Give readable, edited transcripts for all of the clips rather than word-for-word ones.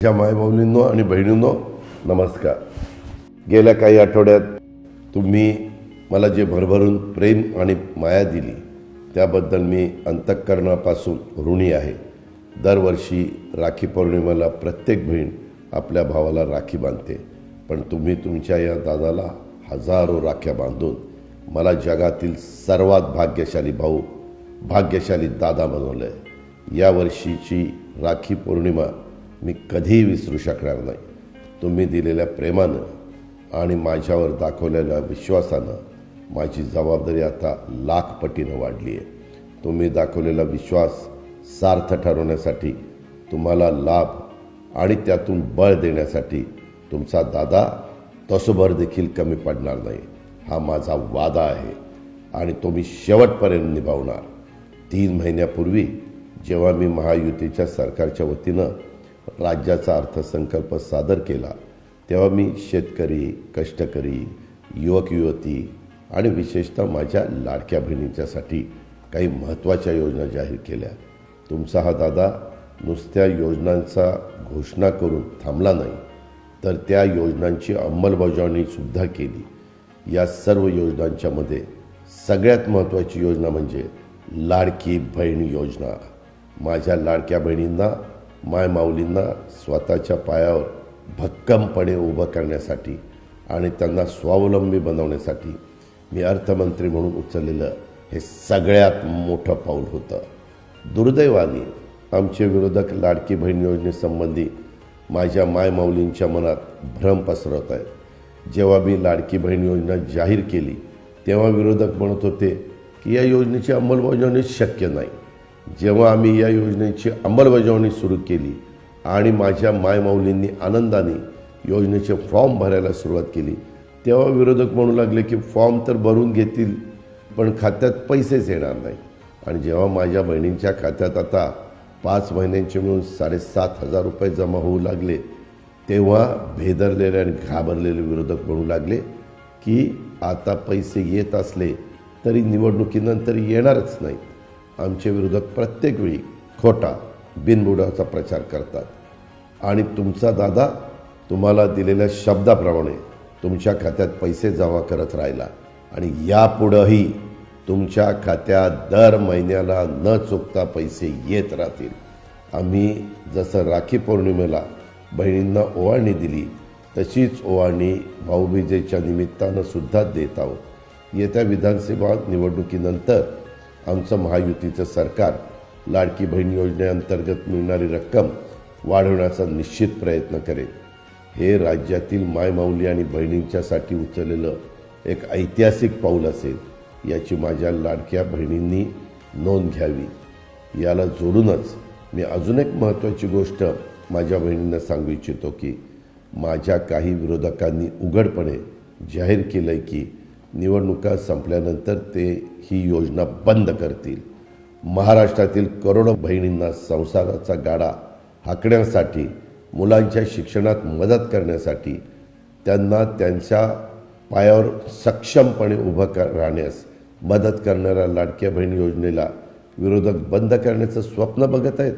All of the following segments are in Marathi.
माझ्या मायबाऊलींनो आणि बहिणींनो नमस्कार। गेल्या काही आठवड्यात तुम्ही मला जे भरभरून प्रेम आणि माया दिली त्याबद्दल मी अंतःकरणापासून ऋणी आहे। दरवर्षी राखी पौर्णिमेला प्रत्येक बहीण आपल्या भावाला राखी बांधते, पण तुम्ही तुमच्या या दादाला हजारो राख्या बांधून मला जगातील सर्वात भाग्यशाली भाऊ, भाग्यशाली दादा बनवलंय। या वर्षीची राखी पौर्णिमा मी कधीही विसरू शकणार नाही। तुम्ही दिलेल्या प्रेमानं आणि माझ्यावर दाखवलेल्या विश्वासानं माझी जबाबदारी आता लाख पटीनं वाढली आहे। तुम्ही दाखवलेला विश्वास सार्थ ठरवण्यासाठी, तुम्हाला लाभ आणि त्यातून बळ देण्यासाठी तुमचा दादा तसोभर देखील कमी पडणार नाही, हा माझा वादा आहे आणि तो मी शेवटपर्यंत निभावणार। 3 महिन्यापूर्वी जेव्हा मी महायुतीच्या सरकारच्या वतीनं राज्याचा अर्थसंकल्प सादर केला तेव्हा मी शेतकरी, कष्टकरी, युवक युवती आणि विशेषतः माझ्या लाडक्या बहिणींच्यासाठी काही महत्त्वाच्या योजना जाहीर केल्या। तुमचा हा दादा नुसत्या योजनांचा घोषणा करून थांबला नाही, तर त्या योजनांची अंमलबजावणीसुद्धा केली। या सर्व योजनांच्या मध्ये सगळ्यात महत्त्वाची योजना म्हणजे लाडकी बहीण योजना। माझ्या लाडक्या बहिणींना, मायमाऊलींना स्वतःच्या पायावर भक्कमपणे उभं करण्यासाठी आणि त्यांना स्वावलंबी बनवण्यासाठी मी अर्थमंत्री म्हणून उचललेलं हे सगळ्यात मोठं पाऊल होतं। दुर्दैवाने आमचे विरोधक लाडकी बहीण योजनेसंबंधी माझ्या मायमाऊलींच्या मनात भ्रम पसरवत आहेत। जेव्हा मी लाडकी बहीण योजना जाहीर केली तेव्हा विरोधक म्हणत होते की या योजनेची अंमलबजावणी शक्य नाही। जेव्हा आम्ही या योजनेची अंमलबजावणी सुरू केली आणि माझ्या मायमाऊलींनी आनंदाने योजनेचे फॉर्म भरायला सुरुवात केली तेव्हा विरोधक म्हणू लागले की फॉर्म तर भरून घेतील पण खात्यात पैसेच येणार नाही। आणि जेव्हा माझ्या बहिणींच्या खात्यात आता 5 महिन्यांचे मिळून 7,500 रुपये जमा होऊ लागले तेव्हा भेदरलेले आणि घाबरलेले विरोधक म्हणू लागले की आता पैसे येत असले तरी निवडणुकीनंतर येणारच नाही। आमचे विरोधक प्रत्येक वेळी खोटा बिनबुडाचा प्रचार करतात आणि तुमचा दादा तुम्हाला दिलेल्या शब्दाप्रमाणे तुमच्या खात्यात पैसे जमा करत राहिला आणि यापुढेही तुमच्या खात्यात दर महिन्याला न चुकता पैसे येत राहतील। आम्ही जसं राखी पौर्णिमेला बहिणींना ओवाळणी दिली तशीच ओवाळणी भाऊबीजेच्या निमित्तानं सुद्धा देत आहोत। येत्या विधानसभा निवडणुकीनंतर आमचं महायुतीचं सरकार लाडकी बहीण योजनेअंतर्गत मिळणारी रक्कम वाढवण्याचा निश्चित प्रयत्न करेल। हे राज्यातील मायमाऊली आणि बहिणींच्यासाठी उचललेलं एक ऐतिहासिक पाऊल असेल, याची माझ्या लाडक्या बहिणींनी नोंद घ्यावी। याला जोडूनच मी अजून एक महत्त्वाची गोष्ट माझ्या बहिणींना सांगू इच्छितो की माझ्या काही विरोधकांनी उघडपणे जाहीर केलं आहे की निवडणुका संपल्यानंतर ते ही योजना बंद करतील। महाराष्ट्रातील करोडो बहिणींना संसाराचा गाडा हाकण्यासाठी, मुलांच्या शिक्षणात मदत करण्यासाठी, त्यांना त्यांच्या पायावर सक्षमपणे उभं राहण्यास मदत करणाऱ्या लाडक्या बहीण योजनेला विरोधक बंद करण्याचं स्वप्न बघत आहेत।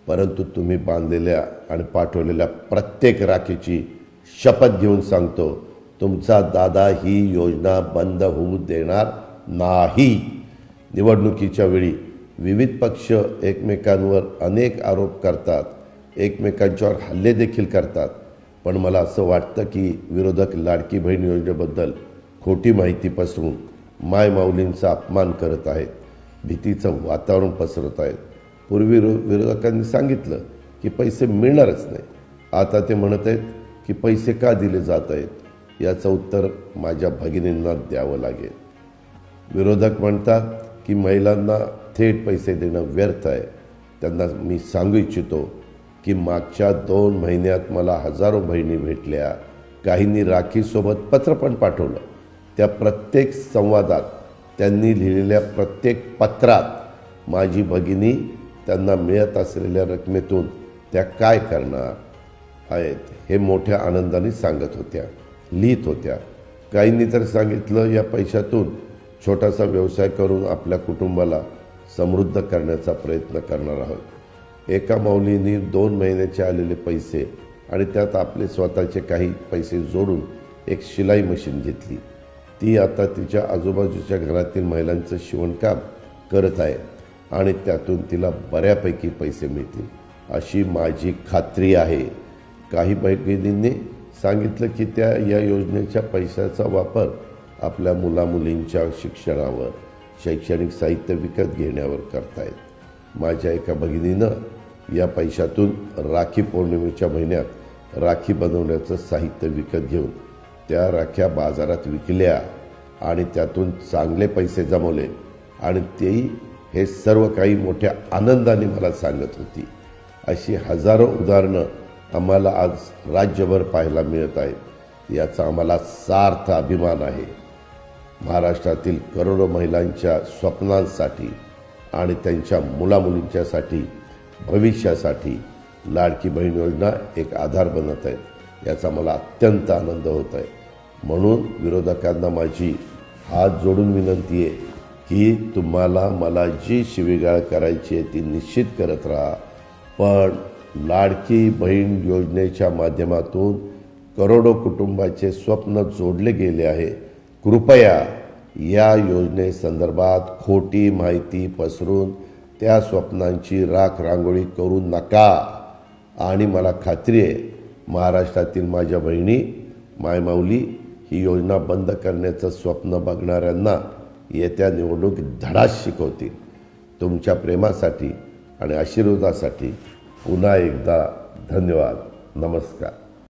परंतु तुम्ही बांधलेल्या आणि पाठवलेल्या प्रत्येक राखीची शपथ घेऊन सांगतो, तुमचा दादा ही योजना बंद होऊ देणार नाही। निवडणुकीच्या वेळी विविध पक्ष एकमेकांवर अनेक आरोप करतात, एकमेकांच्यावर हल्ले देखील करतात, पण मला असं वाटतं की विरोधक लाडकी बहीण योजनेबद्दल खोटी माहिती पसरून मायमाऊलींचा अपमान करत आहेत, भीतीचं वातावरण पसरत आहेत। पूर्वी विरोधकांनी सांगितलं की पैसे मिळणारच नाही, आता ते म्हणत आहेत की पैसे का दिले जात आहेत, याचं उत्तर माझ्या भगिनींना द्यावं लागेल। विरोधक म्हणतात की महिलांना थेट पैसे देणं व्यर्थ आहे। त्यांना मी सांगू इच्छितो की मागच्या 2 महिन्यात मला हजारो बहिणी भेटल्या, काहींनी राखीसोबत पत्र पण पाठवलं। त्या प्रत्येक संवादात, त्यांनी लिहिलेल्या प्रत्येक पत्रात माझी भगिनी त्यांना मिळत असलेल्या रकमेतून त्या काय करणार आहेत हे मोठ्या आनंदाने सांगत होत्या, लिहित होत्या। काहींनी तर सांगितलं या पैशातून छोटासा व्यवसाय करून आपल्या कुटुंबाला समृद्ध करण्याचा प्रयत्न करणार आहोत। एका माऊलींनी 2 महिन्याचे आलेले पैसे आणि त्यात आपले स्वतःचे काही पैसे जोडून एक शिलाई मशीन घेतली. ती आता तिच्या आजूबाजूच्या घरातील महिलांचं शिवणकाम करत आहे आणि त्यातून तिला बऱ्यापैकी पैसे मिळतील अशी माझी खात्री आहे. काही भगिनींनी सांगितलं की त्या या योजनेच्या पैशाचा वापर आपल्या मुलामुलींच्या शिक्षणावर, शैक्षणिक साहित्य विकत घेण्यावर करतायत. माझ्या एका भगिनीनं या पैशातून राखी पौर्णिमेच्या महिन्यात राखी बनवण्याचं साहित्य विकत घेऊन त्या राख्या बाजारात विकल्या आणि त्यातून चांगले पैसे जमवले आणि तेही हे सर्व काही मोठ्या आनंदाने मला सांगत होती. अशी हजारो उदाहरणं आम्हाला आज राज्यभर पाहायला मिळत आहेत. याचा आम्हाला सार्थ अभिमान आहे. महाराष्ट्रातील करोडो महिलांच्या स्वप्नांसाठी आणि त्यांच्या मुलामुलींच्यासाठी, भविष्यासाठी लाडकी बहीण योजना एक आधार बनत आहे. याचा मला अत्यंत आनंद होत आहे. म्हणून विरोधकांना माझी हात जोडून विनंती आहे की तुम्हाला मला जी शिवीगाळ करायची आहे ती निश्चित करत राहा, पण लाडकी बहीण योजनेच्या माध्यमातून करोडो कुटुंबाचे स्वप्न जोडले गेले आहे. कृपया या योजनेसंदर्भात खोटी माहिती पसरून त्या स्वप्नांची राख रांगोळी करू नका. आणि मला खात्री आहे महाराष्ट्रातील माझ्या बहिणी, मायमाऊली ही योजना बंद करण्याचं स्वप्न बघणाऱ्यांना येत्या निवडणुकीत धडाच शिकवतील. तुमच्या प्रेमासाठी आणि आशीर्वादासाठी पुन्हा एकदा धन्यवाद. नमस्कार.